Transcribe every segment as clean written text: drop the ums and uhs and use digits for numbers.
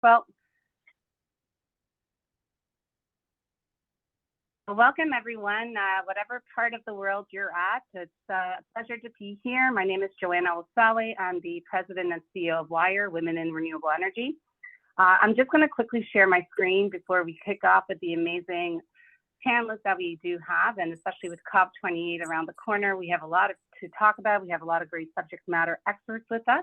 Well, welcome everyone, whatever part of the world you're at. It's a pleasure to be here. My name is Joanna Osawe. I'm the president and CEO of WiRE, Women in Renewable Energy. I'm just going to quickly share my screen before we kick off with the amazing panelists that we do have, and especially with COP28 around the corner, we have a lot to talk about. We have a lot of great subject matter experts with us.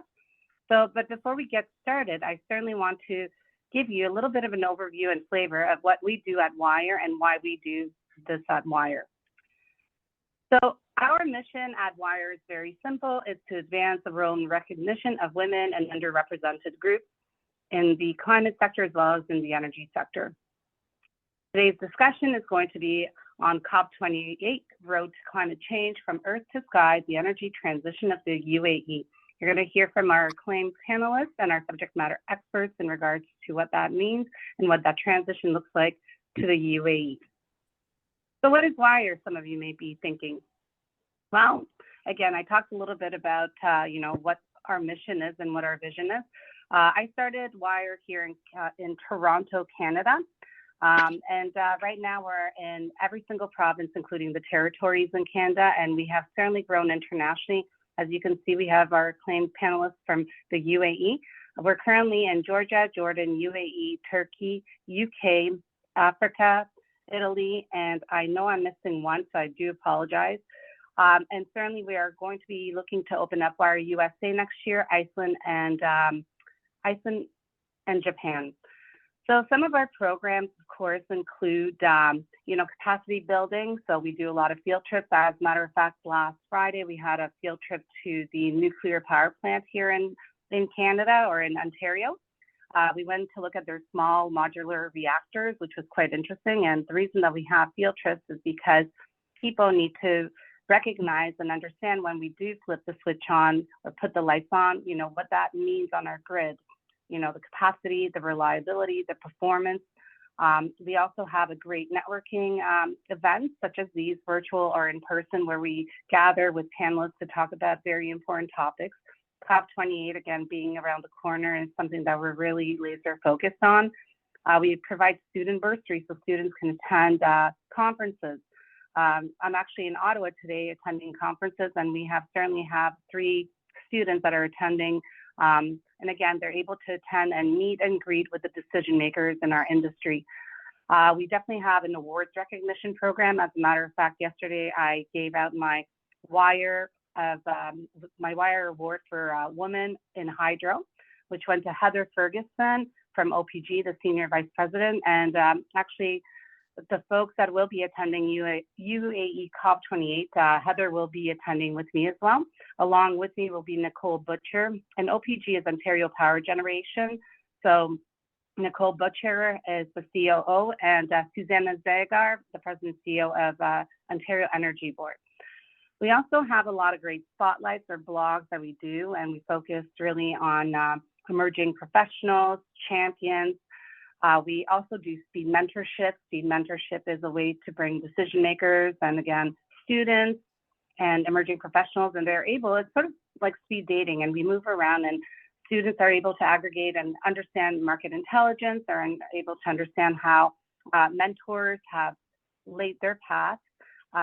But before we get started, I certainly want to give you a little bit of an overview and flavor of what we do at WiRE and why we do this at WiRE. So our mission at WiRE is very simple. It's to advance the role and recognition of women and underrepresented groups in the climate sector as well as in the energy sector. Today's discussion is going to be on COP28, Road to Climate Change from Earth to Sky, the energy transition of the UAE. You're going to hear from our acclaimed panelists and our subject matter experts in regards to what that means and what that transition looks like to the UAE. So what is WiRE, some of you may be thinking? Well, again, I talked a little bit about, what our mission is and what our vision is. I started WiRE here in Toronto, Canada. Right now we're in every single province, including the territories in Canada, and we have certainly grown internationally. As you can see, we have our acclaimed panelists from the UAE. We're currently in Georgia, Jordan, UAE, Turkey, UK, Africa, Italy, and I know I'm missing one, so I do apologize. And certainly we are going to be looking to open up WiRE USA next year, Iceland and Japan. So some of our programs, of course, include, capacity building. So we do a lot of field trips. As a matter of fact, last Friday, we had a field trip to the nuclear power plant here in Canada or in Ontario. We went to look at their small modular reactors, which was quite interesting. And the reason that we have field trips is because people need to recognize and understand when we do flip the switch on or put the lights on, what that means on our grid. The capacity, the reliability, the performance. We also have a great networking events such as these, virtual or in person, where we gather with panelists to talk about very important topics. COP28, again, being around the corner is something that we're really laser focused on. We provide student bursaries so students can attend conferences. I'm actually in Ottawa today attending conferences, and we certainly have 3 students that are attending. And again, they're able to attend and meet and greet with the decision makers in our industry. We definitely have an awards recognition program. As a matter of fact, yesterday I gave out my WiRE award for Women in Hydro, which went to Heather Ferguson from OPG, the Senior Vice President. And actually, the folks that will be attending UAE COP28, Heather will be attending with me as well. Along with me will be Nicole Butcher, and OPG is Ontario Power Generation. So Nicole Butcher is the COO, and Susanna Zagar, the President and CEO of Ontario Energy Board. We also have a lot of great spotlights or blogs that we do, and we focus really on emerging professionals, champions. We also do speed mentorship. Speed mentorship is a way to bring decision makers and, again, students and emerging professionals, and it's sort of like speed dating, and we move around and students are able to aggregate and understand market intelligence, are able to understand how mentors have laid their path.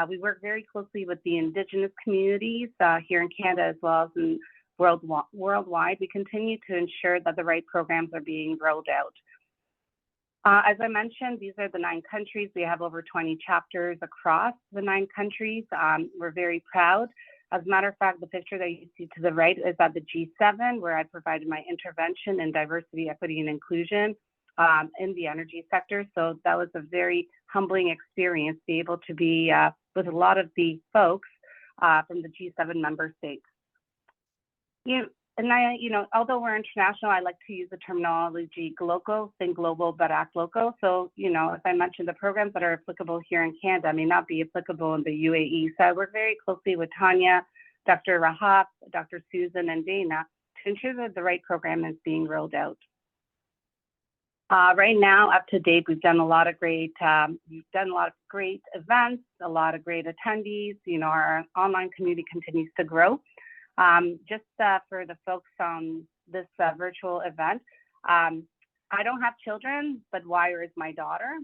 We work very closely with the Indigenous communities here in Canada as well as in worldwide. We continue to ensure that the right programs are being rolled out. As I mentioned, these are the 9 countries. We have over 20 chapters across the 9 countries. We're very proud. As a matter of fact, the picture that you see to the right is at the G7, where I provided my intervention in diversity, equity, and inclusion in the energy sector. So that was a very humbling experience to be able to be with a lot of the folks from the G7 member states. Although we're international, I like to use the terminology glocal, think global, but act local. So, as I mentioned, the programs that are applicable here in Canada may not be applicable in the UAE. So I work very closely with Tania, Dr. Rahaf, Dr. Susan, and Dana to ensure that the right program is being rolled out. Right now, up to date, we've done a lot of great events, a lot of great attendees. Our online community continues to grow. Just for the folks on this virtual event, I don't have children, but W.i.R.E is my daughter.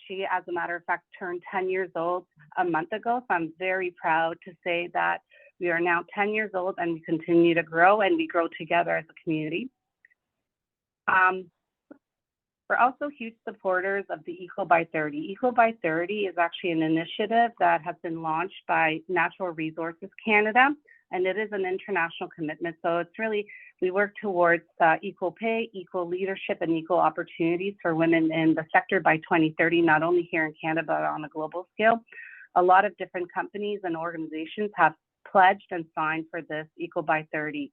She, as a matter of fact, turned 10 years old a month ago. So I'm very proud to say that we are now 10 years old and we continue to grow, and we grow together as a community. We're also huge supporters of the Equal by 30. Equal by 30 is actually an initiative that has been launched by Natural Resources Canada, and it is an international commitment. So it's really, we work towards equal pay, equal leadership, and equal opportunities for women in the sector by 2030, not only here in Canada, but on a global scale. A lot of different companies and organizations have pledged and signed for this Equal by 30.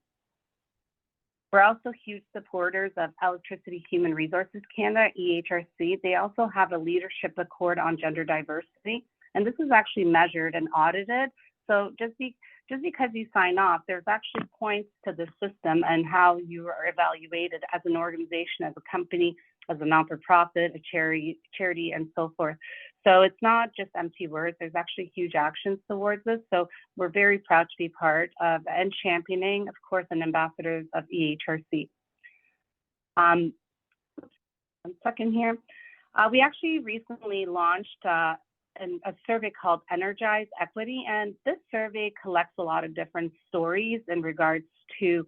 We're also huge supporters of Electricity Human Resources Canada, EHRC. They also have a leadership accord on gender diversity, and this is actually measured and audited. So just because you sign off, there's actually points to the system and how you are evaluated as an organization, as a company, as a non-for-profit, a charity, and so forth. So it's not just empty words. There's actually huge actions towards this. So we're very proud to be part of and championing, of course, and ambassadors of EHRC. One second here. We actually recently launched a survey called Energize Equity, and this survey collects a lot of different stories in regards to,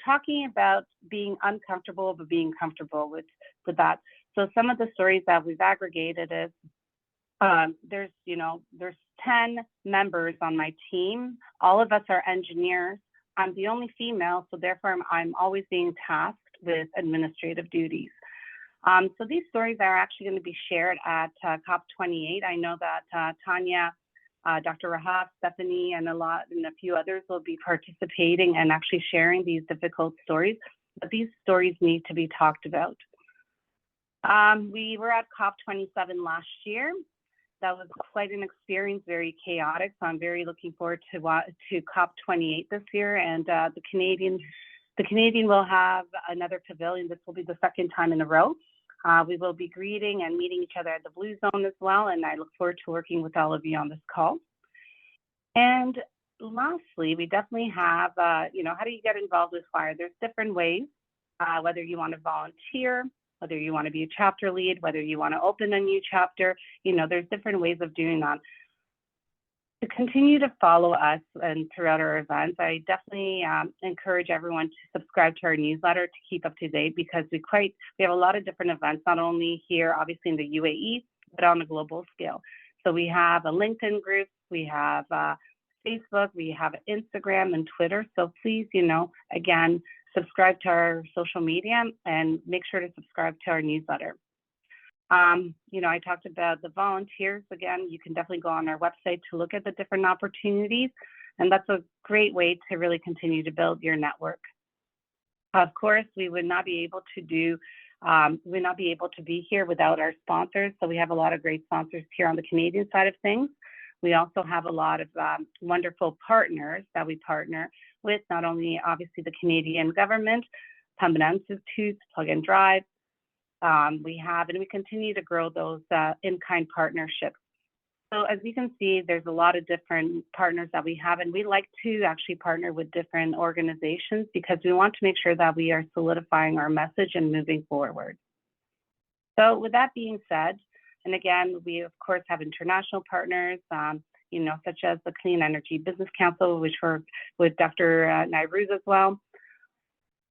talking about being uncomfortable but being comfortable with that. So some of the stories that we've aggregated is there's 10 members on my team. All of us are engineers. I'm the only female, so therefore I'm always being tasked with administrative duties. So these stories are actually going to be shared at COP28. I know that Tania, Dr. Rahaf, Stephanie, and a few others will be participating and actually sharing these difficult stories, but these stories need to be talked about. We were at COP27 last year. That was quite an experience, very chaotic. So I'm very looking forward to COP28 this year. And the Canadian will have another pavilion. This will be the second time in a row. We will be greeting and meeting each other at the Blue Zone as well. And I look forward to working with all of you on this call. And lastly, we definitely have, how do you get involved with W.i.R.E? There's different ways, whether you want to volunteer, whether you want to be a chapter lead, whether you want to open a new chapter, there's different ways of doing that. To continue to follow us and throughout our events, I definitely encourage everyone to subscribe to our newsletter to keep up to date, because we have a lot of different events, not only here, obviously in the UAE, but on a global scale. So we have a LinkedIn group, we have Facebook, we have Instagram and Twitter. So please, again, subscribe to our social media and make sure to subscribe to our newsletter. I talked about the volunteers. Again, you can definitely go on our website to look at the different opportunities, and that's a great way to really continue to build your network. Of course, we would not be able to be here without our sponsors. So we have a lot of great sponsors here on the Canadian side of things. We also have a lot of wonderful partners that we partner with, not only obviously the Canadian government, Pembina Institute, Plug and Drive. We continue to grow those in-kind partnerships. So as you can see, there's a lot of different partners that we have, and we like to actually partner with different organizations because we want to make sure that we are solidifying our message and moving forward. So with that being said, and again, we of course have international partners, such as the Clean Energy Business Council, which we're with Dr. Nairouz as well.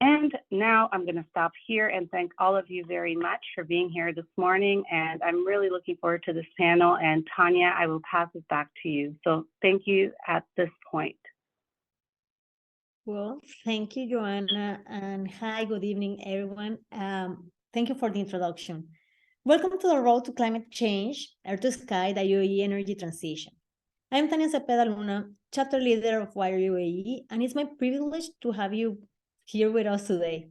And now I'm going to stop here and thank all of you very much for being here this morning. And I'm really looking forward to this panel. And Tania, I will pass it back to you. So thank you at this point. Well, thank you, Joanna. And hi, good evening, everyone. Thank you for the introduction. Welcome to the Road to Climate Change, Earth to Sky, the UAE Energy Transition. I'm Tania Zeppeda Luna, chapter leader of W.i.R.E UAE, and it's my privilege to have you here with us today.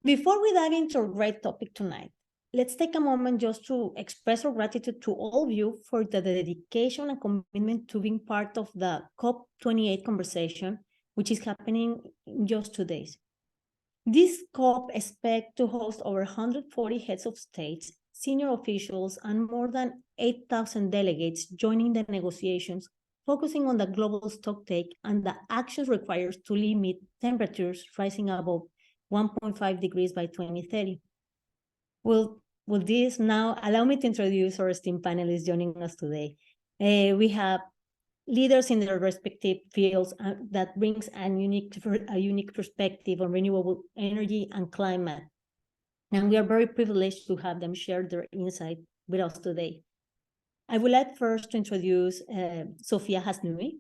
Before we dive into our great topic tonight, let's take a moment just to express our gratitude to all of you for the dedication and commitment to being part of the COP28 conversation, which is happening in just 2 days. This COP expects to host over 140 heads of states, senior officials, and more than 8,000 delegates joining the negotiations, focusing on the global stocktake and the actions required to limit temperatures rising above 1.5 degrees by 2030. Will this now allow me to introduce our esteemed panelists joining us today? We have leaders in their respective fields that brings a unique perspective on renewable energy and climate. And we are very privileged to have them share their insight with us today. I would like first to introduce Sophia Hasnaoui.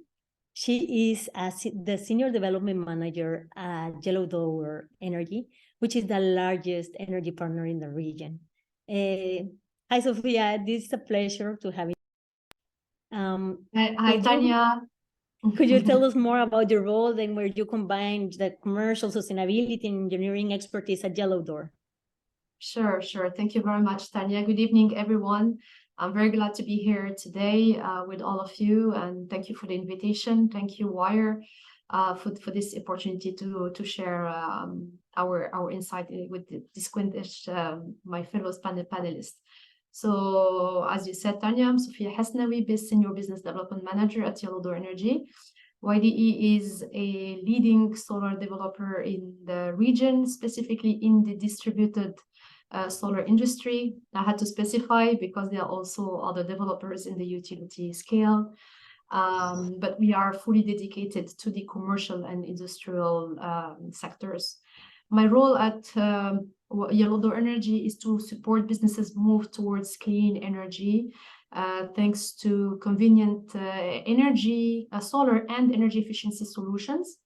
She is the Senior Development Manager at W.i.R.E Energy, which is the largest energy partner in the region. Hi, Sophia. This is a pleasure to have you. Hi, Tania. Could you tell us more about your role and where you combine the commercial sustainability and engineering expertise at W.i.R.E? Sure. Thank you very much, Tania. Good evening, everyone. I'm very glad to be here today with all of you, and thank you for the invitation. Thank you, WiRE, for this opportunity to share our insight with the distinguished my fellow panelists. So, as you said, Tania, I'm Sophia Hasnaoui, Senior Business Development Manager at W.i.R.E Energy. YDE is a leading solar developer in the region, specifically in the distributed solar industry. I had to specify because there are also other developers in the utility scale. But we are fully dedicated to the commercial and industrial sectors. My role at W.i.R.E Energy is to support businesses move towards clean energy, thanks to convenient energy, solar and energy efficiency solutions.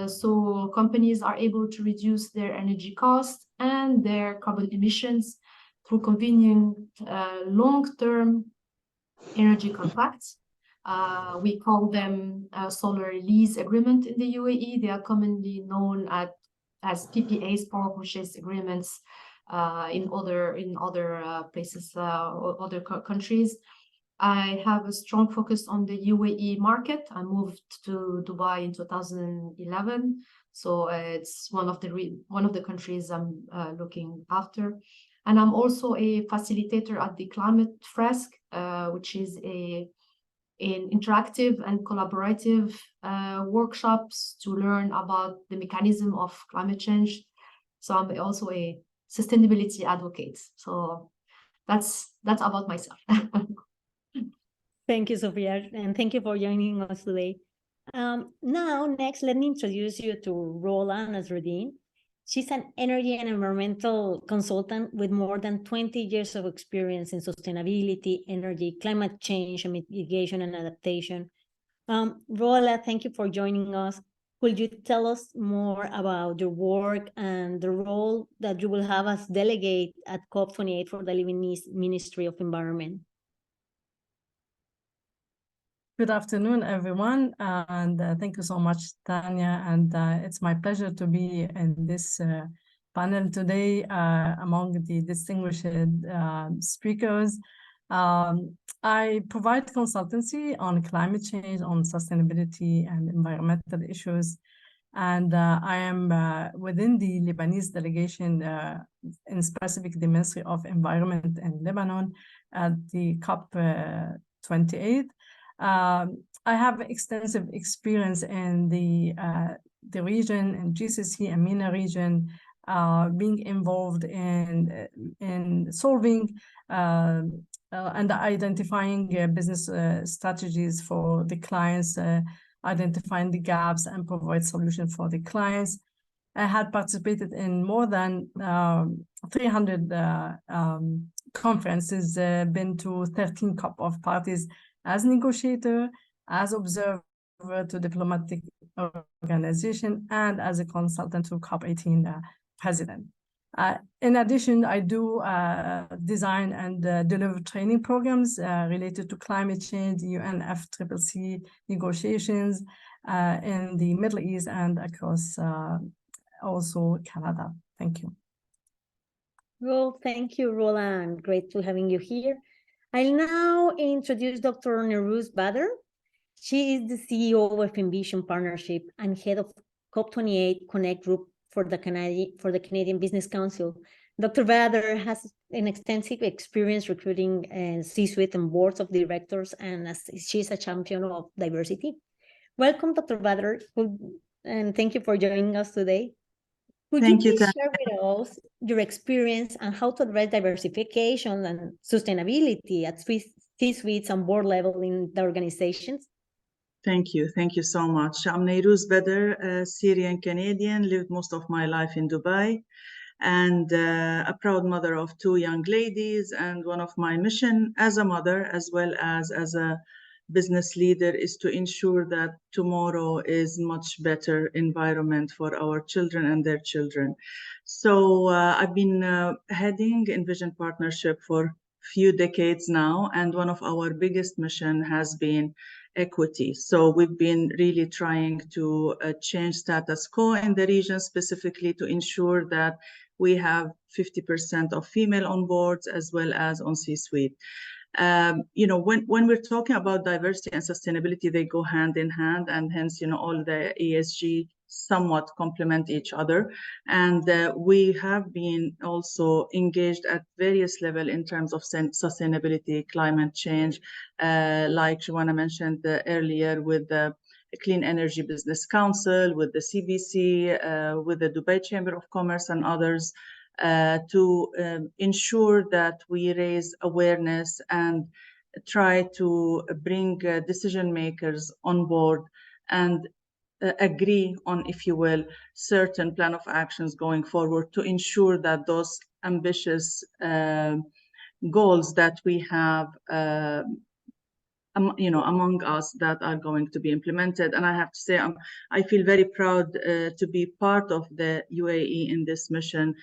So companies are able to reduce their energy costs and their carbon emissions through convenient long-term energy contracts. We call them solar lease agreement in the UAE. They are commonly known as PPAs, power purchase agreements, in other places or other countries. I have a strong focus on the UAE market. I moved to Dubai in 2011, so it's one of the countries I'm looking after. And I'm also a facilitator at the Climate Fresk, which is an interactive and collaborative workshops to learn about the mechanism of climate change. So I'm also a sustainability advocate. So that's about myself. Thank you, Sophia, and thank you for joining us today. Next, let me introduce you to Rola Nasreddine. She's an energy and environmental consultant with more than 20 years of experience in sustainability, energy, climate change, mitigation, and adaptation. Rola, thank you for joining us. Could you tell us more about your work and the role that you will have as delegate at COP28 for the Lebanese Ministry of Environment? Good afternoon, everyone, and thank you so much, Tania. And it's my pleasure to be in this panel today among the distinguished speakers. I provide consultancy on climate change, on sustainability and environmental issues. And I am within the Lebanese delegation, in specific the Ministry of Environment in Lebanon at the COP28. I have extensive experience in the region, in GCC and MENA region, being involved in solving and identifying business strategies for the clients, identifying the gaps and provide solutions for the clients. I had participated in more than 300 conferences, been to 13 COP of parties as negotiator, as observer to diplomatic organization, and as a consultant to COP18 president. In addition, I do design and deliver training programs related to climate change, UNFCCC negotiations in the Middle East and across also Canada. Thank you. Well, thank you, Roland. Great to having you here. I'll now introduce Dr. Nairouz Badr. She is the CEO of Envision Partnership and head of COP28 Connect Group for the Canadian Business Council. Dr. Badr has an extensive experience recruiting C-suite and boards of directors, and she's a champion of diversity. Welcome, Dr. Badr, and thank you for joining us today. Could you Thank you, please Tania. share with us your experience and how to address diversification and sustainability at C-suites and board level in the organizations? Thank you. Thank you so much. I'm Nairouz Badr, a Syrian Canadian, lived most of my life in Dubai, and a proud mother of 2 young ladies. And one of my mission as a mother, as well as a business leader, is to ensure that tomorrow is much better environment for our children and their children. So I've been heading Envision partnership for few decades now, and one of our biggest mission has been equity. So we've been really trying to change status quo in the region, specifically to ensure that we have 50% of female on boards as well as on C-suite. When we're talking about diversity and sustainability, they go hand in hand, and hence, all the ESG somewhat complement each other. And we have been also engaged at various levels in terms of sustainability, climate change, like Joanna mentioned earlier, with the Clean Energy Business Council, with the CBC, with the Dubai Chamber of Commerce and others, to ensure that we raise awareness and try to bring decision makers on board and agree on, if you will, certain plan of actions going forward to ensure that those ambitious goals that we have among us that are going to be implemented. And I have to say, I feel very proud to be part of the UAE in this mission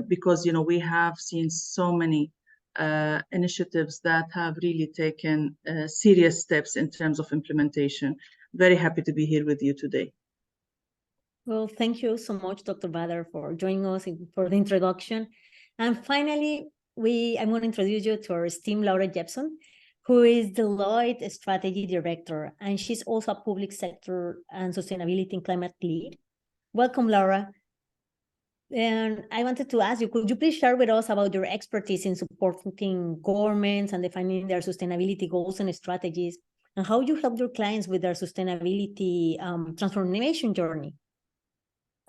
because, we have seen so many initiatives that have really taken serious steps in terms of implementation. Very happy to be here with you today. Well, thank you so much, Dr. Badr, for joining us for the introduction. And finally, I want to introduce you to our esteemed Laura Jepson, who is Deloitte Strategy Director, and she's also a public sector and sustainability and climate lead. Welcome, Laura. And I wanted to ask you, could you please share with us about your expertise in supporting governments and defining their sustainability goals and strategies, and how you help your clients with their sustainability transformation journey?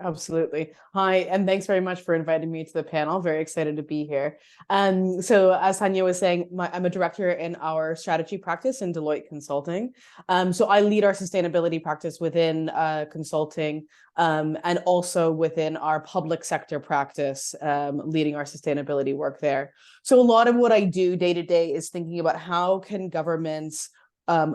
Absolutely. Hi, and thanks very much for inviting me to the panel. Very excited to be here. So as Tania was saying, I'm a director in our strategy practice in Deloitte Consulting. So I lead our sustainability practice within consulting and also within our public sector practice, leading our sustainability work there. So a lot of what I do day to day is thinking about how can governments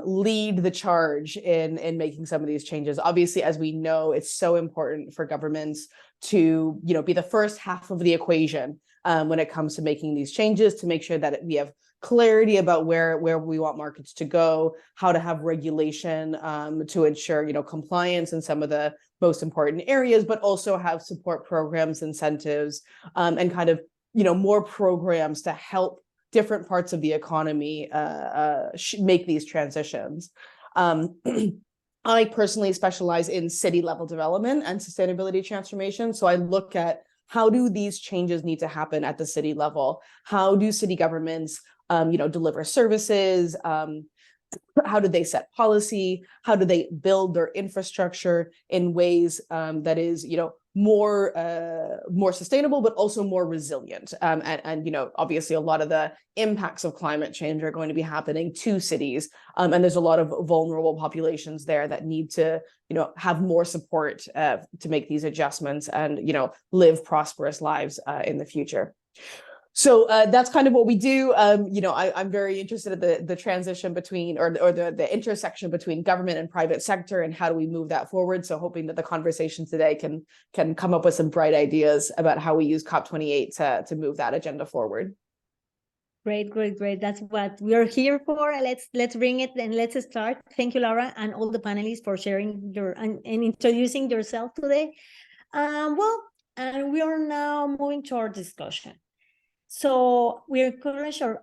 lead the charge in making some of these changes. Obviously, as we know, it's so important for governments to be the first half of the equation when it comes to making these changes, to make sure that we have clarity about where we want markets to go, how to have regulation to ensure compliance in some of the most important areas, but also have support programs, incentives, and kind of more programs to help different parts of the economy make these transitions. I personally specialize in city level development and sustainability transformation. So I look at how do these changes need to happen at the city level? How do city governments deliver services? How do they set policy? How do they build their infrastructure in ways that is, more sustainable, but also more resilient? And obviously, a lot of the impacts of climate change are going to be happening to cities, and there's a lot of vulnerable populations there that need to, have more support to make these adjustments and, live prosperous lives in the future. So that's kind of what we do. I'm very interested in the transition between, or the intersection between government and private sector, and how do we move that forward. So hoping that the conversation today can come up with some bright ideas about how we use COP28 to move that agenda forward. Great. That's what we are here for. Let's bring it and let's start. Thank you, Laura, and all the panelists for sharing and introducing yourself today. And we are now moving to our discussion. So we encourage our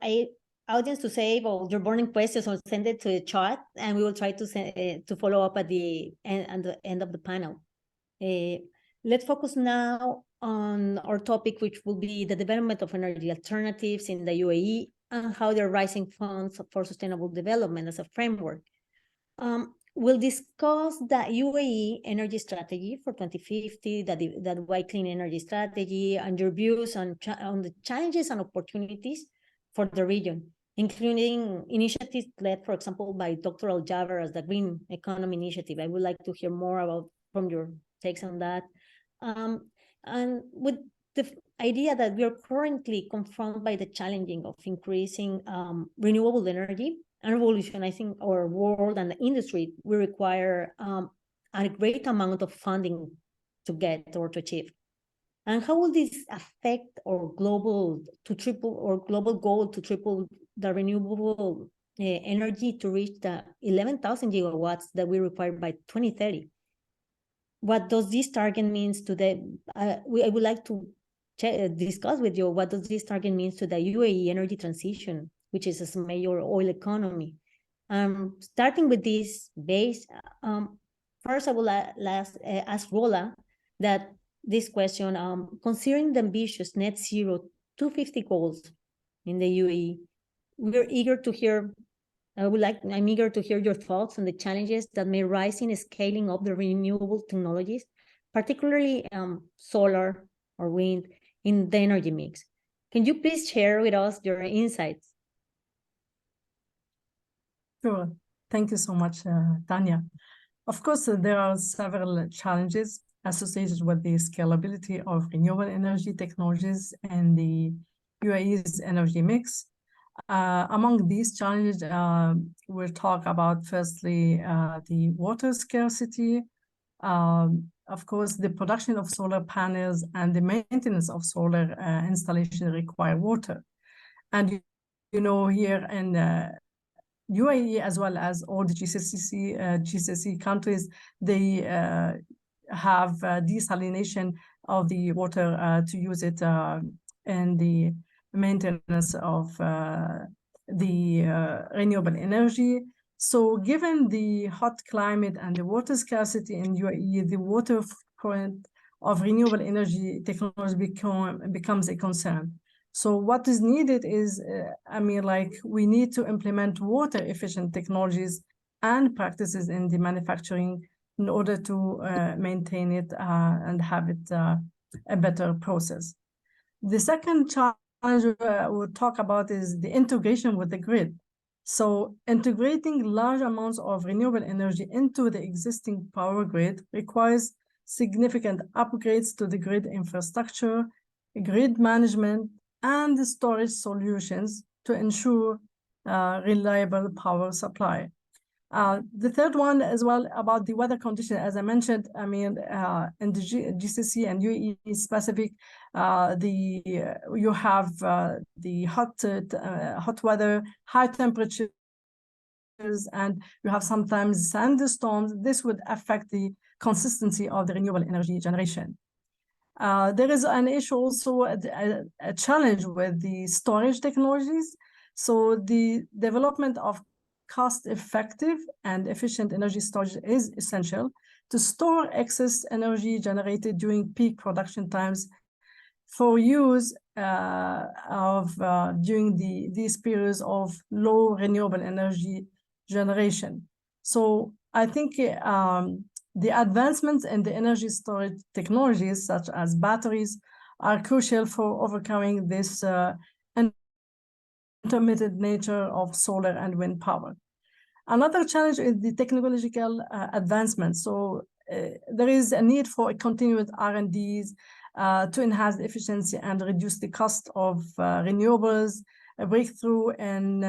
audience to save all your burning questions or send it to the chat, and we will try to follow up at the end of the panel. Let's focus now on our topic, which will be the development of energy alternatives in the UAE and how they're raising funds for sustainable development as a framework. We'll discuss the UAE energy strategy for 2050, that white clean energy strategy, and your views on the challenges and opportunities for the region, including initiatives led, for example, by Dr. W.i.R.E as the Green Economy Initiative. I would like to hear more from your takes on that. And with the idea that we are currently confronted by the challenging of increasing renewable energy and revolution, I think our world and the industry will require a great amount of funding to get or to achieve. And how will this affect our global goal to triple the renewable energy to reach the 11,000 gigawatts that we require by 2030? What does this target means to the? I would like to discuss with you what does this target means to the UAE energy transition, which is a major oil economy. Starting with this base, first I will ask Rola that this question, considering the ambitious net zero 250 goals in the UAE, we're eager to hear. I'm eager to hear your thoughts on the challenges that may rise in scaling up the renewable technologies, particularly solar or wind, in the energy mix. Can you please share with us your insights? Sure. Thank you so much, Tania. Of course, there are several challenges associated with the scalability of renewable energy technologies and the UAE's energy mix. Among these challenges, we'll talk about firstly the water scarcity, of course, the production of solar panels and the maintenance of solar installation require water. And you know, here in UAE, as well as all the GCC countries, they have desalination of the water to use it in the maintenance of the renewable energy. So given the hot climate and the water scarcity in UAE, the water current of renewable energy technology becomes a concern. So what is needed is, we need to implement water efficient technologies and practices in the manufacturing in order to maintain it and have it a better process. The second challenge we'll talk about is the integration with the grid. So integrating large amounts of renewable energy into the existing power grid requires significant upgrades to the grid infrastructure, grid management, and the storage solutions to ensure reliable power supply. The third one as well about the weather condition, as I mentioned, in the GCC and UAE specific, you have the hot weather, high temperatures, and you have sometimes sandstorms. This would affect the consistency of the renewable energy generation. There is an issue also, a challenge with the storage technologies. So the development of cost-effective and efficient energy storage is essential to store excess energy generated during peak production times for use during these periods of low renewable energy generation. So I think the advancements in the energy storage technologies, such as batteries, are crucial for overcoming this intermittent nature of solar and wind power. Another challenge is the technological advancement. So there is a need for a continued R&Ds to enhance the efficiency and reduce the cost of renewables, a breakthrough in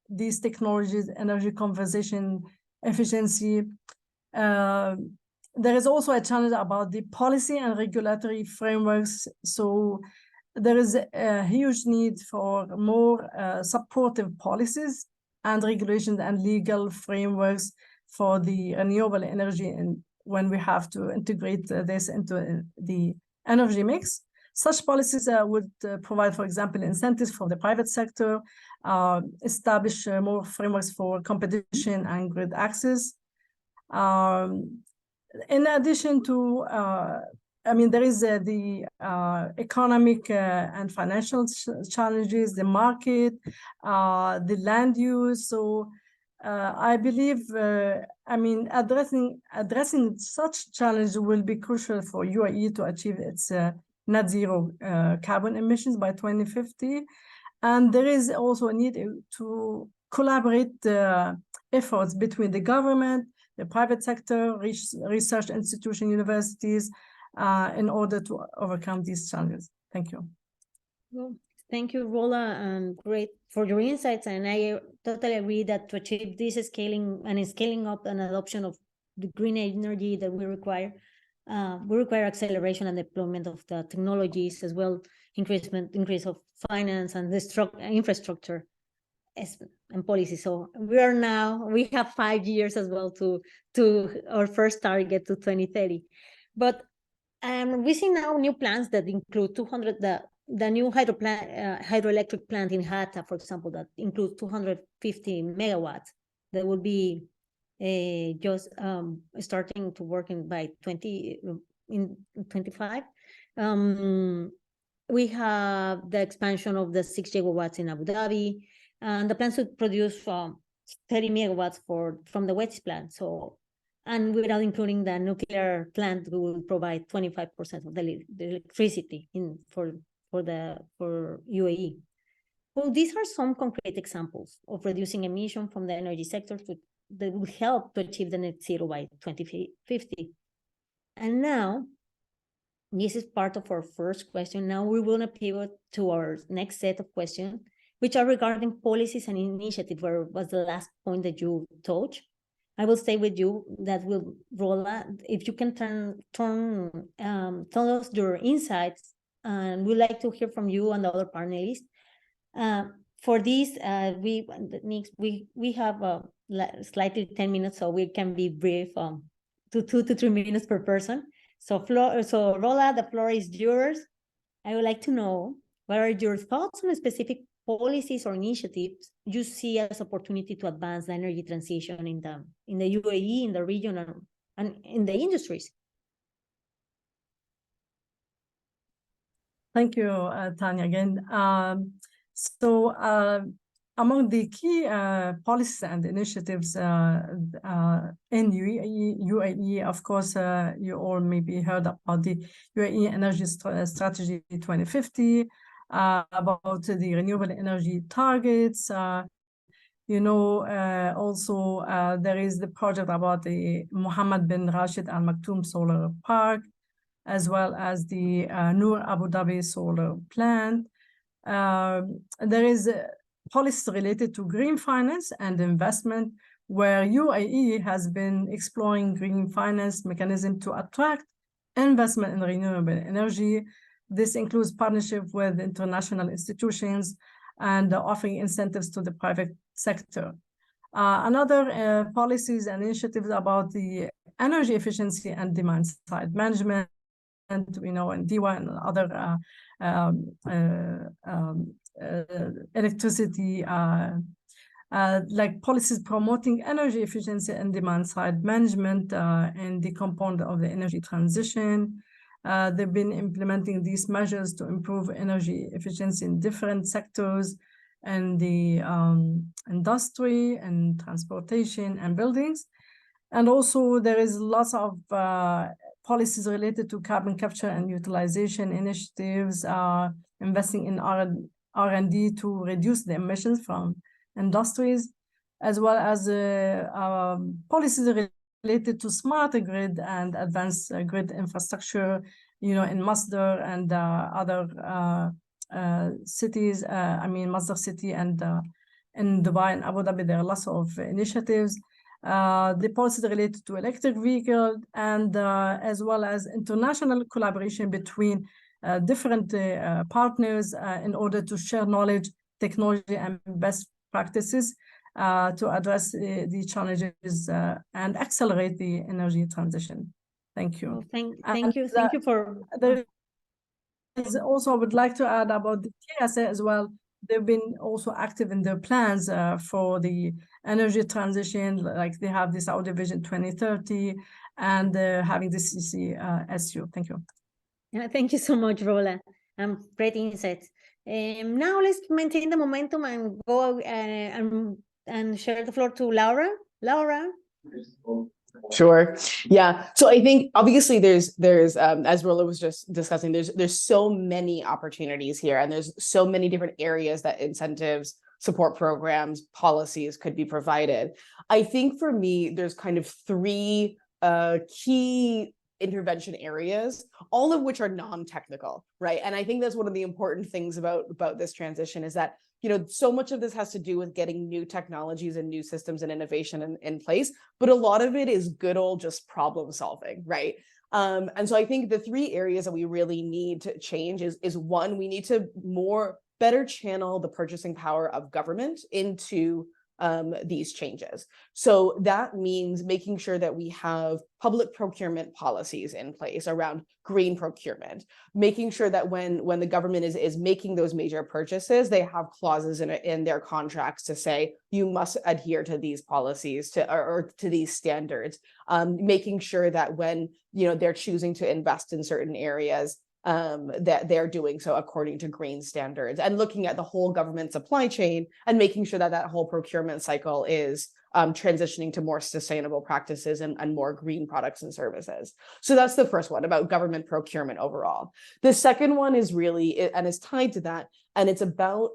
these technologies, energy conservation, efficiency. There is also a challenge about the policy and regulatory frameworks. So there is a huge need for more supportive policies and regulations and legal frameworks for the renewable energy, and when we have to integrate this into the energy mix. Such policies would provide, for example, incentives for the private sector, establish more frameworks for competition and grid access. In addition to, there is the economic and financial challenges, the market, the land use. So I believe, I mean, addressing such challenge will be crucial for UAE to achieve its net zero carbon emissions by 2050. And there is also a need to collaborate efforts between the government, the private sector, research institutions, universities, in order to overcome these challenges. Thank you. Well, thank you, Rola, and great for your insights. And I totally agree that to achieve this scaling up and adoption of the green energy that we require acceleration and deployment of the technologies, as well increase of finance and the infrastructure and policy. So we have 5 years as well to our first target to 2030. But we see now new plans that include 200 the new hydroelectric plant in Hatta, for example, that includes 250 megawatts that will be just starting to work by 2025. We have the expansion of the 6 gigawatts in Abu Dhabi, and the plans to produce 30 megawatts from the waste plant. So, and without including the nuclear plant, we will provide 25% of the electricity for UAE. Well, these are some concrete examples of reducing emission from the energy sector that will help to achieve the net zero by 2050. And now, this is part of our first question. Now we want to pivot to our next set of questions, which are regarding policies and initiatives, where was the last point that you touched. I will stay with you. That will, Rola, if you can tell us your insights, and we'd like to hear from you and the other panelists. For this, we have slightly 10 minutes, so we can be brief, to 2 to 3 minutes per person. So Rola, the floor is yours. I would like to know, what are your thoughts on specific policies or initiatives you see as opportunity to advance the energy transition in the UAE, in the region, and in the industries? Thank you, Tania, again. Among the key policies and initiatives in UAE, of course, you all maybe heard about the UAE Energy Strategy 2050, about the renewable energy targets. Also, there is the project about the Mohammed bin Rashid Al Maktoum Solar Park, as well as the Noor Abu Dhabi solar plant. There is policies related to green finance and investment, where UAE has been exploring green finance mechanism to attract investment in renewable energy. This includes partnership with international institutions and offering incentives to the private sector. Another policies and initiatives about the energy efficiency and demand side management, and W.i.R.E and other electricity, like policies promoting energy efficiency and demand side management and the component of the energy transition. They've been implementing these measures to improve energy efficiency in different sectors, and the industry and transportation and buildings. And also there is lots of policies related to carbon capture and utilization initiatives, investing in R&D to reduce the emissions from industries, as well as policies related to smarter grid and advanced grid infrastructure, in Masdar and other cities. Masdar city and in Dubai and Abu Dhabi, there are lots of initiatives. The policies related to electric vehicles, and as well as international collaboration between different partners in order to share knowledge, technology, and best practices to address the challenges and accelerate the energy transition. Thank you. Well, thank you for. Also, I would like to add about the TSA as well. They've been also active in their plans for the energy transition, like they have this Saudi Vision 2030 and having the CCSU. Thank you. Yeah, thank you so much, Rola. Great insights. Now let's maintain the momentum and go and and share the floor to Laura. Laura. Sure. Yeah. So I think obviously there's as Rola was just discussing, there's so many opportunities here, and there's so many different areas that incentives, support programs, policies could be provided. I think for me, there's kind of three key intervention areas, all of which are non-technical, right? And I think that's one of the important things about this transition is that, you know, so much of this has to do with getting new technologies and new systems and innovation in place, but a lot of it is good old just problem solving, right? And so I think the three areas that we really need to change is one, we need to better channel the purchasing power of government into these changes. So that means making sure that we have public procurement policies in place around green procurement, making sure that when the government is making those major purchases, they have clauses in their contracts to say, you must adhere to these policies or to these standards, making sure that when, you know, they're choosing to invest in certain areas, that they're doing so according to green standards, and looking at the whole government supply chain and making sure that that whole procurement cycle is transitioning to more sustainable practices and more green products and services. So that's the first one, about government procurement overall. The second one is really, and is tied to that, and it's about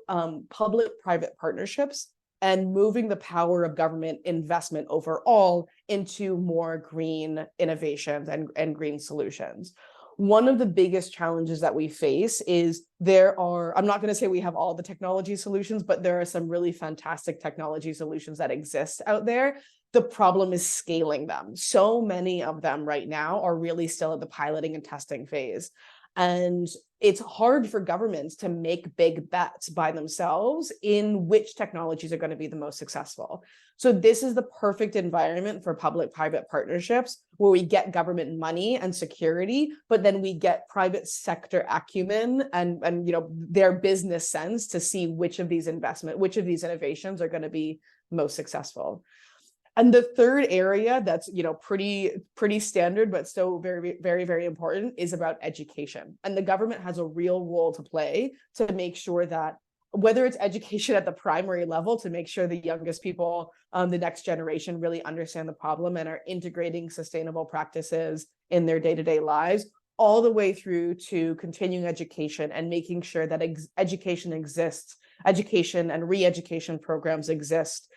public-private partnerships and moving the power of government investment overall into more green innovations and green solutions. One of the biggest challenges that we face is I'm not going to say we have all the technology solutions, but there are some really fantastic technology solutions that exist out there. The problem is scaling them. So many of them right now are really still at the piloting and testing phase. And it's hard for governments to make big bets by themselves in which technologies are going to be the most successful. So this is the perfect environment for public-private partnerships, where we get government money and security, but then we get private sector acumen and you know, their business sense to see which of these innovations are going to be most successful. And the third area that's, you know, pretty standard, but still very, very, very important, is about education. And the government has a real role to play to make sure that, whether it's education at the primary level, to make sure the youngest people, the next generation, really understand the problem and are integrating sustainable practices in their day-to-day lives, all the way through to continuing education and making sure that education exists, education and re-education programs exist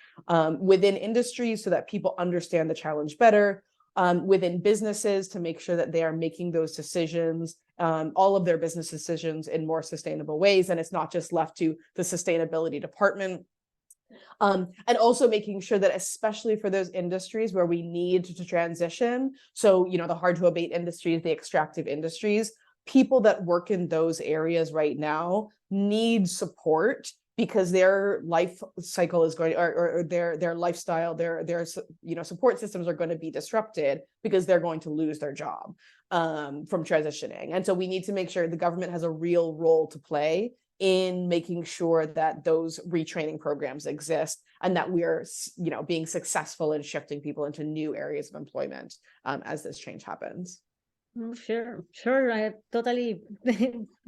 within industries so that people understand the challenge better, within businesses to make sure that they are making those decisions, all of their business decisions, in more sustainable ways, and it's not just left to the sustainability department. And also making sure that, especially for those industries where we need to transition, so, you know, the hard to abate industries, the extractive industries, people that work in those areas right now need support, because their life cycle is going, or their lifestyle, their you know, support systems are going to be disrupted because they're going to lose their job from transitioning. And so we need to make sure the government has a real role to play in making sure that those retraining programs exist, and that we're, you know, being successful in shifting people into new areas of employment as this change happens. Sure. Totally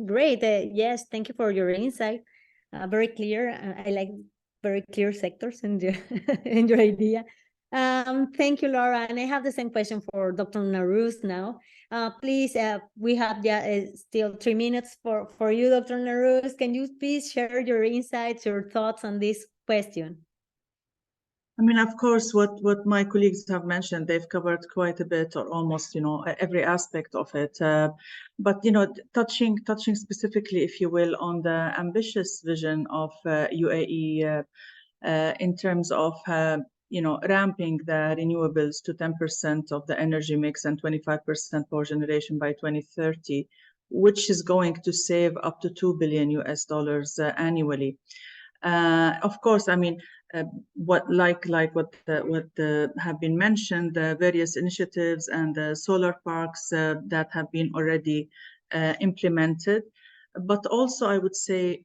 great. Yes, thank you for your insight. Very clear. I like very clear sectors in your idea. Thank you, Laura. And I have the same question for Dr. Nairouz now. Please, we have still 3 minutes for you, Dr. Nairouz. Can you please share your insights, your thoughts on this question? I mean, of course, what my colleagues have mentioned, they've covered quite a bit, or almost, you know, every aspect of it. But, you know, touching specifically, if you will, on the ambitious vision of UAE in terms of, you know, ramping the renewables to 10% of the energy mix and 25% power generation by 2030, which is going to save up to $2 billion annually. Of course, I mean, what have been mentioned, the various initiatives and the solar parks that have been already implemented, but also I would say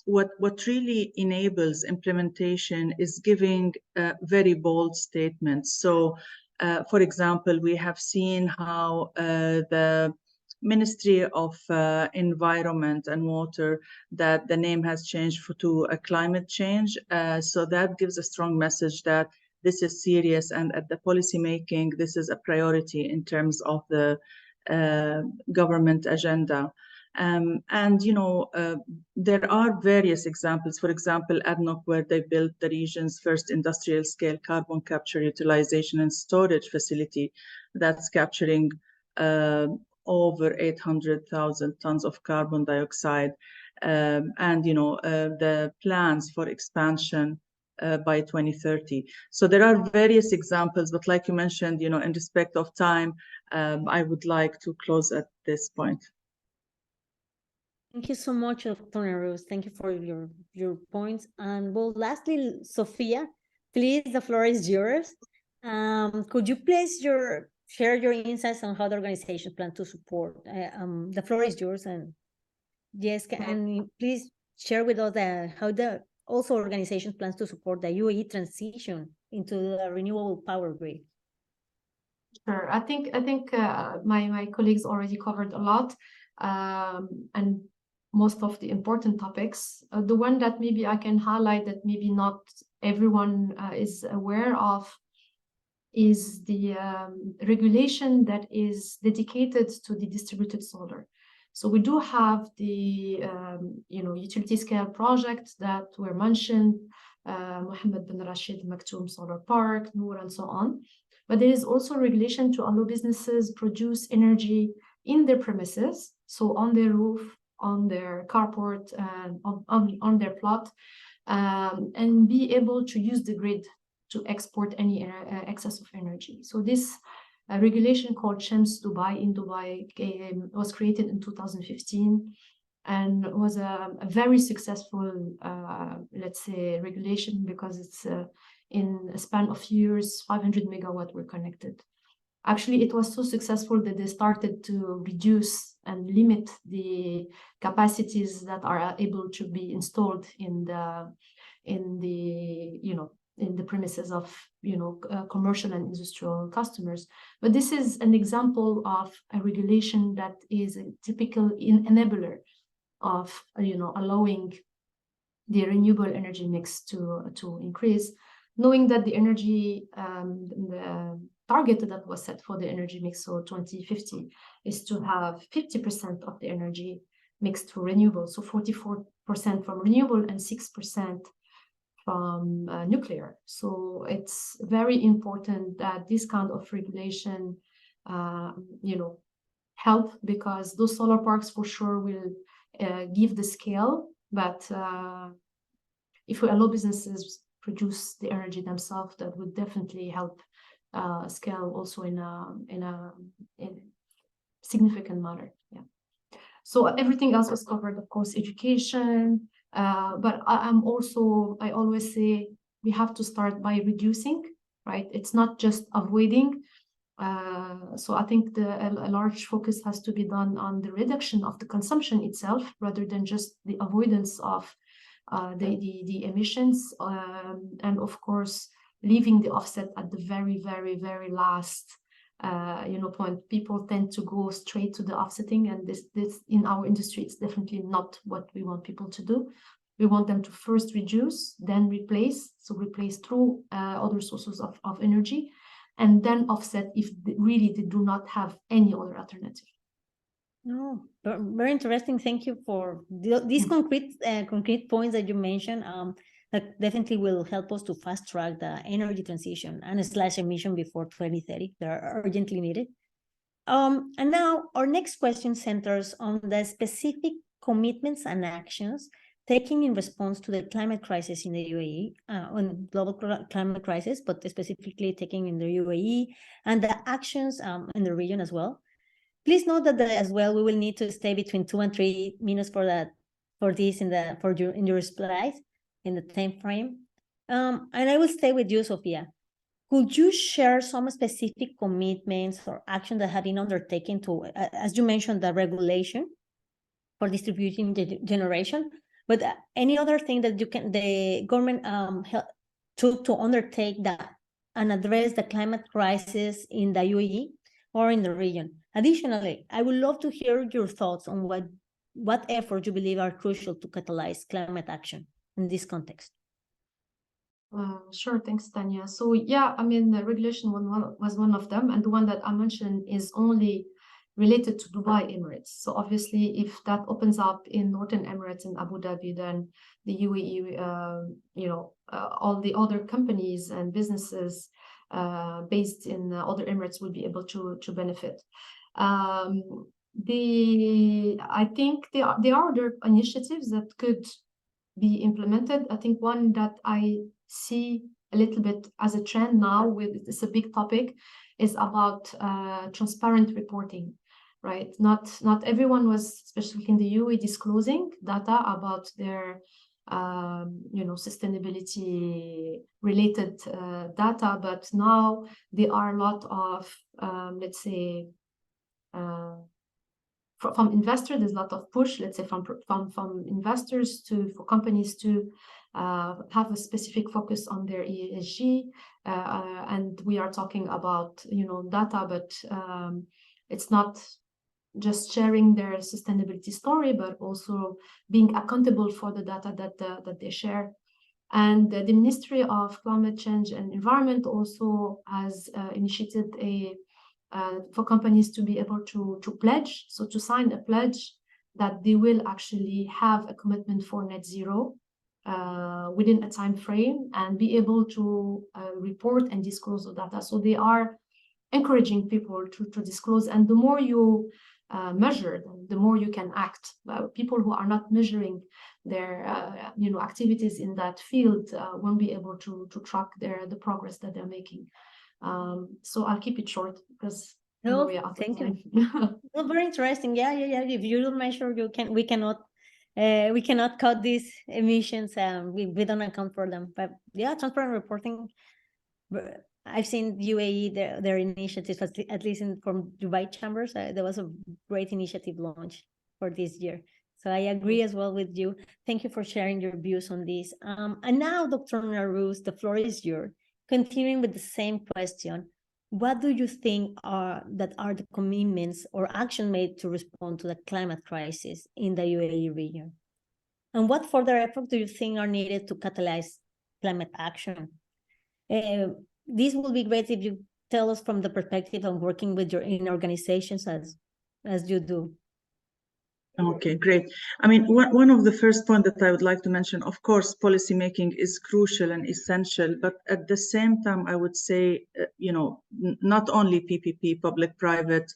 what really enables implementation is giving very bold statements. So, for example, we have seen how the Ministry of Environment and Water, that the name has changed to a climate change. So that gives a strong message that this is serious, and at the policy making, this is a priority in terms of the government agenda. And, you know, there are various examples. For example, ADNOC, where they built the region's first industrial scale carbon capture, utilization and storage facility that's capturing over 800,000 tons of carbon dioxide. And, you know, the plans for expansion by 2030. So there are various examples, but like you mentioned, you know, in respect of time, I would like to close at this point. Thank you so much, Dr. Nairouz. Thank you for your points. And well, lastly, Sophia, please, the floor is yours. Could you please share your insights on how the organization plan to support? The floor is yours, and yes, and please share with us how the organization plans to support the UAE transition into the renewable power grid. Sure, I think my colleagues already covered a lot, and most of the important topics. The one that maybe I can highlight that maybe not everyone is aware of is the regulation that is dedicated to the distributed solar. So we do have the utility scale projects that were mentioned, Mohammed bin Rashid Maktoum Solar Park, Noor, and so on. But there is also regulation to allow businesses produce energy in their premises, so on their roof, on their carport, and on their plot, and be able to use the grid to export any excess of energy. So this regulation called Shams Dubai in Dubai was created in 2015 and was a very successful, let's say, regulation, because it's in a span of years, 500 megawatt were connected. Actually, it was so successful that they started to reduce and limit the capacities that are able to be installed in the premises of commercial and industrial customers. But this is an example of a regulation that is a typical enabler of allowing the renewable energy mix to increase, knowing that the energy the target that was set for the energy mix, so 2050, is to have 50% of the energy mixed through renewable, so 44% from renewable and 6% from nuclear. So it's very important that this kind of regulation, help, because those solar parks for sure will give the scale. But if we allow businesses produce the energy themselves, that would definitely help scale also in a significant manner. Yeah. So everything else was covered, of course, education. But I always say we have to start by reducing, right? It's not just avoiding. So I think a large focus has to be done on the reduction of the consumption itself, rather than just the avoidance of the emissions, and of course leaving the offset at the very, very, very last point. People tend to go straight to the offsetting, and this in our industry, it's definitely not what we want people to do. We want them to first reduce, then replace, so replace through other sources of energy, and then offset if they do not have any other alternative. No, very interesting. Thank you for these concrete points that you mentioned. That definitely will help us to fast track the energy transition and slash emission before 2030. They are urgently needed. And now our next question centers on the specific commitments and actions taken in response to the climate crisis in the UAE, on global climate crisis, but specifically taking in the UAE, and the actions in the region as well. Please note that as well, we will need to stay between 2 and 3 minutes for this in your slides, in the time frame. And I will stay with you, Sophia. Could you share some specific commitments or actions that have been undertaken to, as you mentioned, the regulation for distributing the generation, but any other thing that the government took to undertake that and address the climate crisis in the UAE or in the region? Additionally, I would love to hear your thoughts on what efforts you believe are crucial to catalyze climate action in this context. Sure, thanks, Tania. So yeah, I mean, the regulation was one of them, and the one that I mentioned is only related to Dubai Emirates. So obviously, if that opens up in Northern Emirates and Abu Dhabi, then the UAE, all the other companies and businesses based in other Emirates will be able to benefit. I think there are other initiatives that could be implemented. I think one that I see a little bit as a trend now, it's a big topic, is about transparent reporting, right? Not everyone was, especially in the UAE, disclosing data about their sustainability related data, but now there are a lot of let's say from investors, there's a lot of push, let's say from investors for companies to have a specific focus on their ESG, and we are talking about data, but it's not just sharing their sustainability story, but also being accountable for the data that they share. And the Ministry of Climate Change and Environment also has initiated for companies to be able to pledge, so to sign a pledge that they will actually have a commitment for net zero within a time frame and be able to report and disclose the data. So they are encouraging people to disclose, and the more you measure, the more you can act. People who are not measuring their activities in that field won't be able to track the progress that they're making. So I'll keep it short because thank you. Well, very interesting. Yeah. If you don't measure, we cannot cut these emissions. We don't account for them. But yeah, transparent reporting. I've seen UAE their initiatives, at least from Dubai chambers. There was a great initiative launch for this year. So I agree as well with you. Thank you for sharing your views on this. And now, Dr. Nairouz, the floor is yours. Continuing with the same question, what do you think are the commitments or action made to respond to the climate crisis in the UAE region? And what further efforts do you think are needed to catalyze climate action? This will be great if you tell us from the perspective of working with your organizations as you do. Okay, great. I mean, one of the first points that I would like to mention, of course, policymaking is crucial and essential, but at the same time, I would say, not only PPP, public-private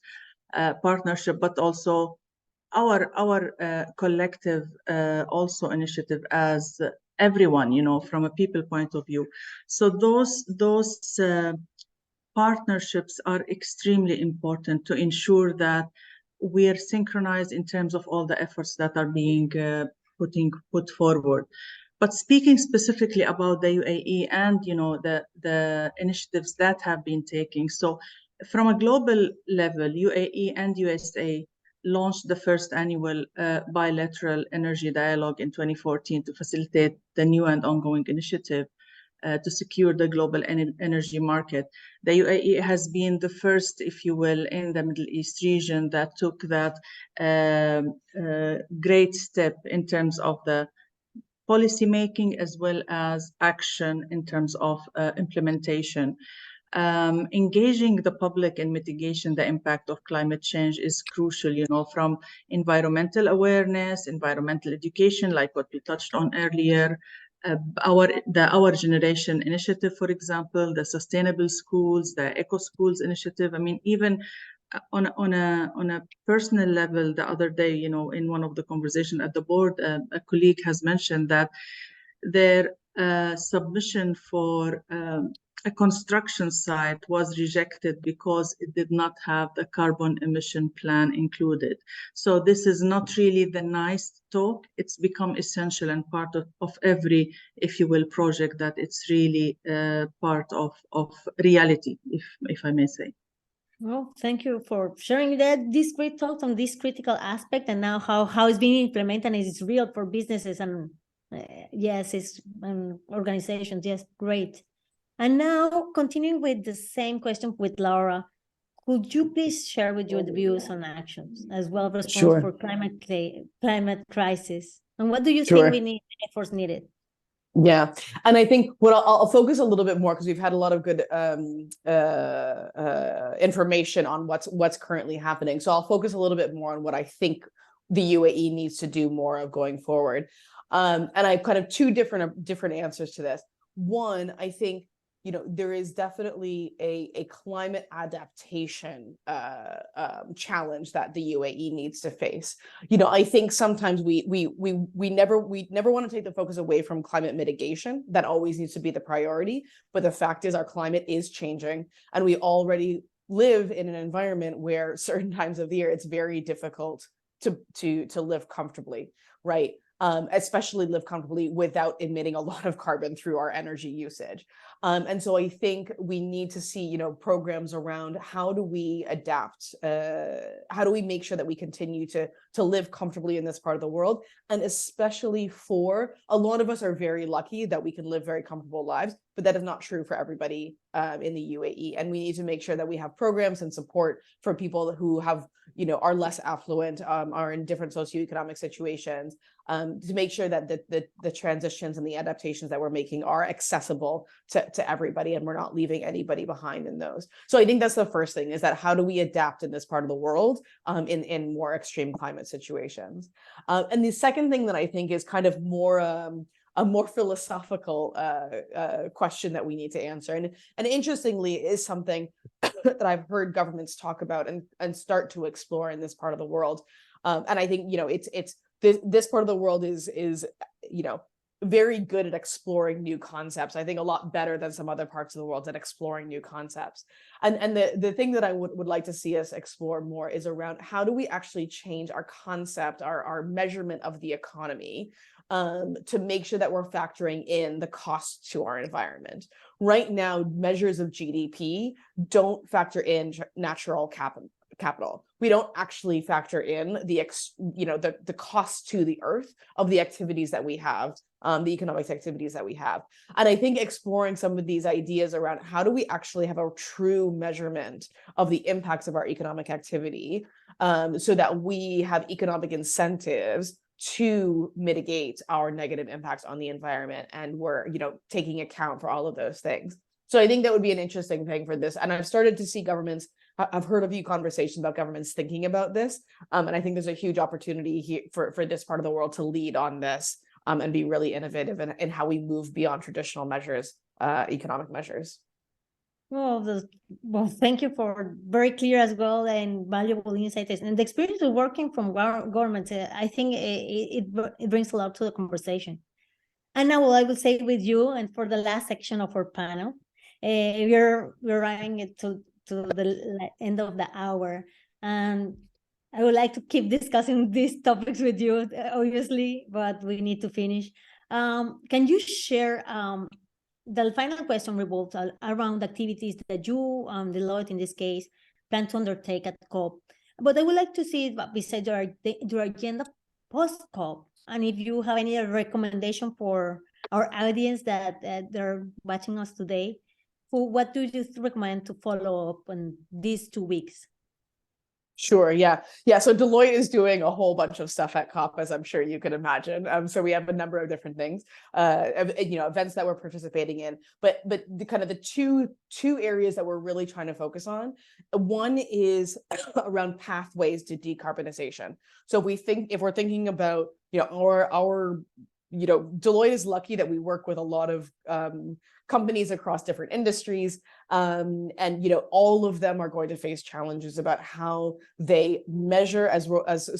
partnership, but also our collective also initiative as everyone, from a people point of view. So those partnerships are extremely important to ensure that we are synchronized in terms of all the efforts that are being put forward. But speaking specifically about the UAE and the initiatives that have been taken, so from a global level, UAE and USA launched the first annual bilateral energy dialogue in 2014 to facilitate the new and ongoing initiative to secure the global energy market. The UAE has been the first, if you will, in the Middle East region that took that great step in terms of the policy making as well as action in terms of implementation. Engaging the public in mitigation the impact of climate change is crucial, from environmental awareness, environmental education, like what we touched on earlier, our generation initiative, for example, the sustainable schools, the eco schools initiative. I mean, even on a personal level, the other day, in one of the conversations at the board, a colleague has mentioned that their submission for a construction site was rejected because it did not have the carbon emission plan included. So this is not really the nice talk. It's become essential and part of every, if you will, project that it's really part of reality, if I may say. Well, thank you for sharing this great thought on this critical aspect and now how it's being implemented and it's real for businesses and yes, it's organizations. Yes, great. And now continuing with the same question with Laura, could you please share with your views on actions as well as response Sure. for climate crisis? And what do you Sure. think we need, efforts needed? Yeah, and I think what I'll focus a little bit more because we've had a lot of good information on what's currently happening. So I'll focus a little bit more on what I think the UAE needs to do more of going forward. And I have kind of two different answers to this. One, I think, you know, there is definitely a climate adaptation challenge that the UAE needs to face. You know, I think sometimes we never want to take the focus away from climate mitigation. That always needs to be the priority. But the fact is, our climate is changing, and we already live in an environment where certain times of the year it's very difficult to live comfortably, right? Especially live comfortably without emitting a lot of carbon through our energy usage. And so I think we need to see, you know, programs around how do we adapt, how do we make sure that we continue to live comfortably in this part of the world, and especially for a lot of us are very lucky that we can live very comfortable lives, but that is not true for everybody in the UAE. And we need to make sure that we have programs and support for people who have, you know, are less affluent, are in different socioeconomic situations, to make sure that the transitions and the adaptations that we're making are accessible to everybody, and we're not leaving anybody behind in those. So I think that's the first thing, is that how do we adapt in this part of the world in more extreme climate situations? And the second thing that I think is kind of more a more philosophical question that we need to answer, and interestingly is something that I've heard governments talk about and start to explore in this part of the world. And I think, you know, this part of the world is, you know, very good at exploring new concepts. I think a lot better than some other parts of the world at exploring new concepts. And the thing that I would like to see us explore more is around how do we actually change our concept, our measurement of the economy, to make sure that we're factoring in the cost to our environment. Right now, measures of GDP don't factor in natural capital. We don't actually factor in the cost to the earth of the activities that we have, the economic activities that we have. And I think exploring some of these ideas around how do we actually have a true measurement of the impacts of our economic activity, so that we have economic incentives to mitigate our negative impacts on the environment, and we're, you know, taking account for all of those things. So I think that would be an interesting thing for this. And I've started to see governments, I've heard a few conversations about governments thinking about this. And I think there's a huge opportunity here for this part of the world to lead on this, and be really innovative in how we move beyond traditional measures, economic measures. Well, thank you for very clear as well and valuable insights. And the experience of working from government, I think it brings a lot to the conversation. And now I will say with you, and for the last section of our panel, we're running it to the end of the hour. And I would like to keep discussing these topics with you, obviously, but we need to finish. Can you share the final question revolves around activities that you, Deloitte in this case, plan to undertake at COP. But I would like to see, besides your agenda post-COP, and if you have any recommendation for our audience that they're watching us today, what do you recommend to follow up on these 2 weeks? Sure. Yeah. So Deloitte is doing a whole bunch of stuff at COP, as I'm sure you can imagine. So we have a number of different things, events that we're participating in. But the kind of the two areas that we're really trying to focus on. One is around pathways to decarbonization. So if we're thinking about, our Deloitte is lucky that we work with a lot of companies across different industries, and all of them are going to face challenges about how they measure, as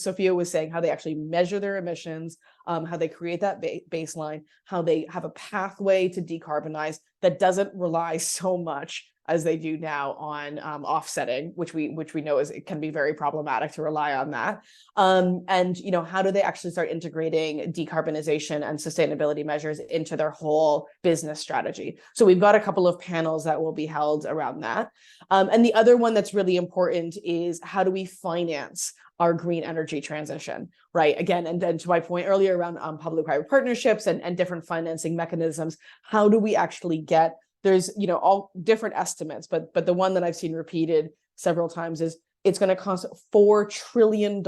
Sophia was saying, how they actually measure their emissions, how they create that baseline, how they have a pathway to decarbonize that doesn't rely so much as they do now on offsetting, which we know it can be very problematic to rely on that. And how do they actually start integrating decarbonization and sustainability measures into their whole business strategy? So we've got a couple of panels that will be held around that. And the other one that's really important is how do we finance our green energy transition, right? Again, and then to my point earlier around public-private partnerships and different financing mechanisms, how do we actually get, there's all different estimates, but the one that I've seen repeated several times, is it's going to cost $4 trillion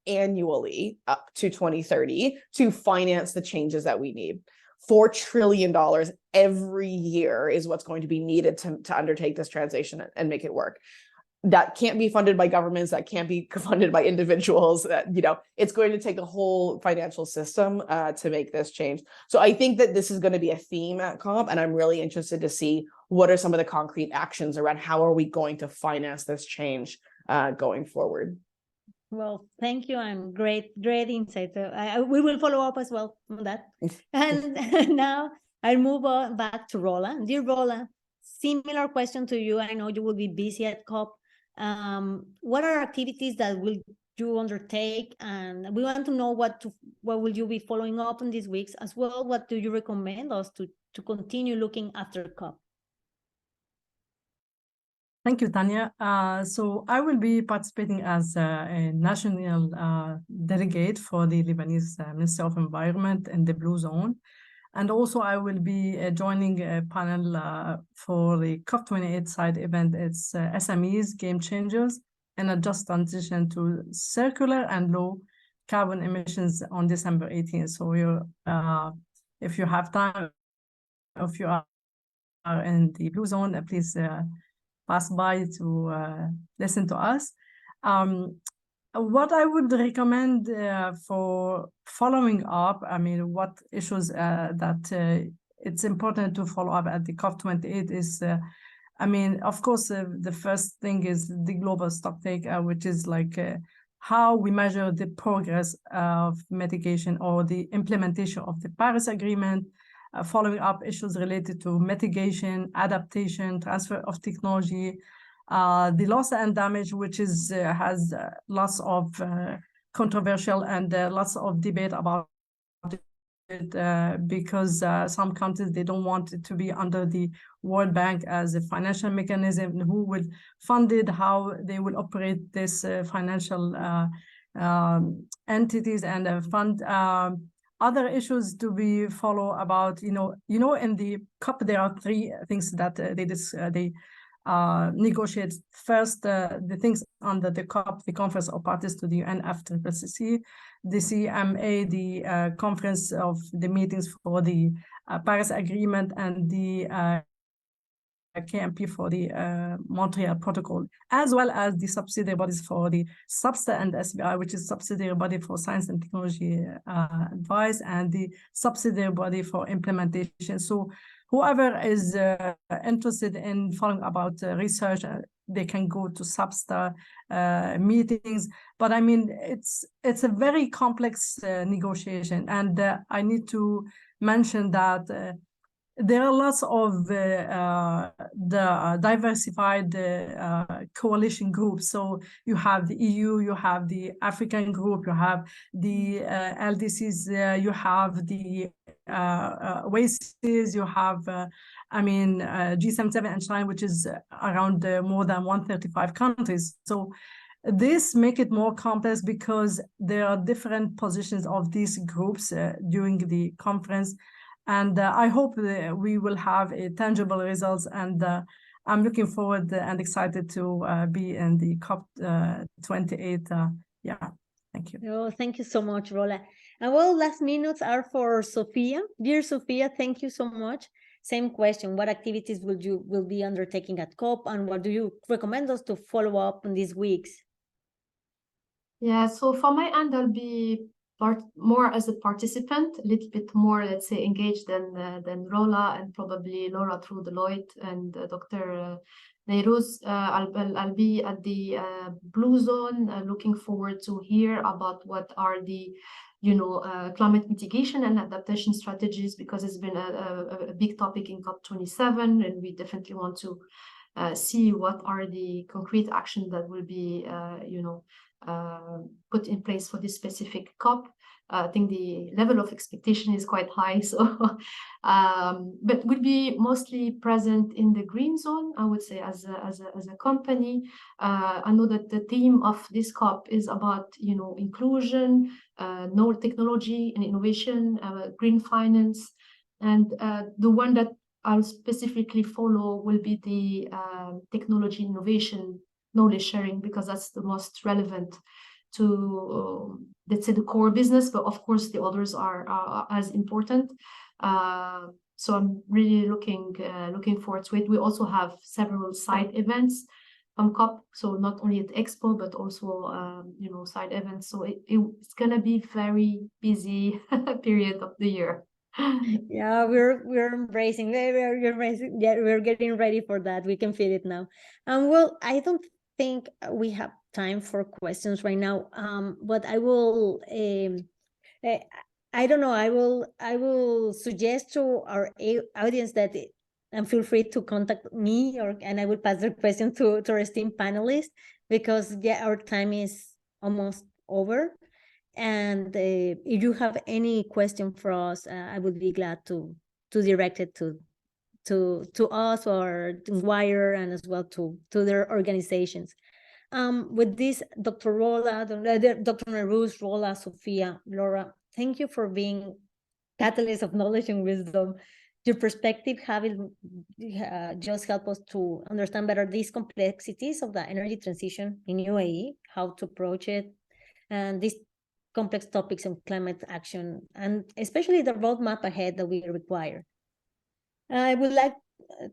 annually up to 2030 to finance the changes that we need. $4 trillion every year is what's going to be needed to undertake this transition and make it work. That can't be funded by governments, that can't be funded by individuals, that, you know, it's going to take a whole financial system to make this change. So I think that this is going to be a theme at COP, and I'm really interested to see what are some of the concrete actions around how are we going to finance this change going forward. Well, thank you, and great insight. We will follow up as well on that. And now I'll move on back to Rola. Dear Rola, similar question to you. I know you will be busy at COP. What are activities that will you undertake? And we want to know what will you be following up in these weeks as well? What do you recommend us to continue looking after COP? Thank you, Tania. So I will be participating as a national delegate for the Lebanese Ministry of Environment in the Blue Zone. And also I will be joining a panel for the COP28 side event. It's SMEs, Game Changers, and a Just Transition to Circular and Low Carbon Emissions on December 18th. So if you have time, if you are in the Blue Zone, please pass by to listen to us. What I would recommend for following up, I mean, what issues that it's important to follow up at the COP28 is, I mean, of course, the first thing is the global stocktake, which is like how we measure the progress of mitigation or the implementation of the Paris Agreement, following up issues related to mitigation, adaptation, transfer of technology, the loss and damage, which is has lots of controversial and lots of debate about it because some countries, they don't want it to be under the World Bank as a financial mechanism, who will fund it, how they will operate this financial entities and fund. Other issues to be follow about, in the COP, there are three things that they negotiate. First, the things under the COP, the Conference of Parties to the UNFCCC, the CMA, the Conference of the Meetings for the Paris Agreement, and the KMP for the Montreal Protocol, as well as the subsidiary bodies for the SBSTA and SBI, which is subsidiary body for science and technology advice, and the subsidiary body for implementation. So whoever is interested in following about research, they can go to SBSTA meetings. But I mean, it's a very complex negotiation, and I need to mention that there are lots of the diversified coalition groups. So you have the EU, you have the African group, you have the LDCs, you have the OASIS, you have, G77 and China, which is around more than 135 countries. So this make it more complex because there are different positions of these groups during the conference. And I hope that we will have a tangible results, and I'm looking forward and excited to be in the COP28. Thank you. Oh, thank you so much, Rola. And well, last minutes are for Sophia. Dear Sophia, thank you so much. Same question: what activities will be undertaking at COP, and what do you recommend us to follow up in these weeks? Yeah, so for my end, I'll be more as a participant, a little bit more, let's say, engaged than Rola and probably Laura through Deloitte and Dr. Nairouz. I'll be at the Blue Zone, looking forward to hear about what are the climate mitigation and adaptation strategies, because it's been a big topic in COP27, and we definitely want to see what are the concrete actions that will be put in place for this specific COP. I think the level of expectation is quite high, so but we'll be mostly present in the green zone, I would say, as a company. I know that the theme of this COP is about inclusion, no technology and innovation, green finance, and the one that I'll specifically follow will be the technology innovation knowledge sharing, because that's the most relevant to, let's say, the core business, but of course the others are as important. So I'm really looking forward to it. We also have several side events on COP, so not only at Expo, but also you know, side events. So it's gonna be very busy period of the year. Yeah, we're embracing. We're embracing. Yeah, we're getting ready for that. We can feel it now. Well, I don't think we have time for questions right now. But I will. I don't know. I will suggest to our audience that, and feel free to contact me, and I will pass the question to our esteemed panelists, because yeah, our time is almost over. And if you have any question for us, I would be glad to direct it to us or to WiRE, and as well to their organizations. With this, Dr. Rola, Dr. Nairouz, Rola, Sophia, Laura, thank you for being catalysts of knowledge and wisdom. Your perspective having just help us to understand better these complexities of the energy transition in UAE, how to approach it, and these complex topics of climate action, and especially the roadmap ahead that we require. I would like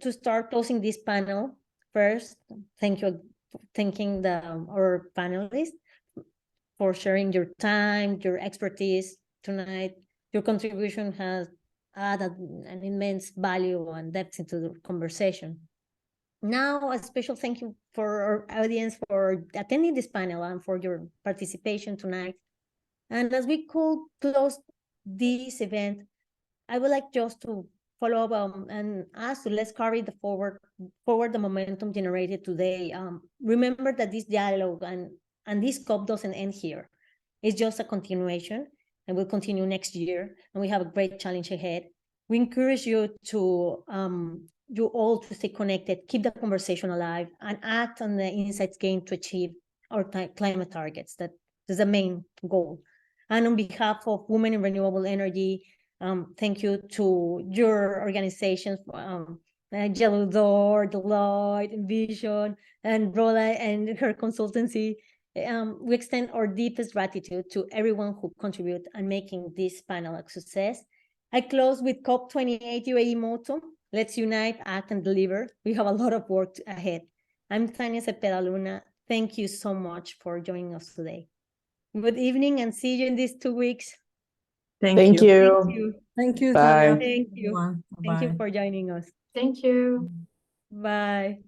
to start closing this panel. First, thanking our panelists for sharing your time, your expertise tonight. Your contribution has added an immense value and depth into the conversation. Now, a special thank you for our audience for attending this panel and for your participation tonight. And as we could close this event, I would like just to follow up and ask you, let's carry the forward the momentum generated today. Remember that this dialogue and this COP doesn't end here. It's just a continuation, and will continue next year. And we have a great challenge ahead. We encourage you to you all to stay connected, keep the conversation alive, and act on the insights gained to achieve our climate targets. That is the main goal. And on behalf of Women in Renewable Energy, thank you to your organizations, Delegate, Envision, and Rola and her consultancy. We extend our deepest gratitude to everyone who contributed and making this panel a success. I close with COP28 UAE motto: let's unite, act, and deliver. We have a lot of work ahead. I'm Tania Zeppeda Luna. Thank you so much for joining us today. Good evening, and see you in these 2 weeks. Thank Thank you. you. Thank you, Bye. Tania. Thank you. Everyone. Thank you Bye. for joining us. Thank you. Bye.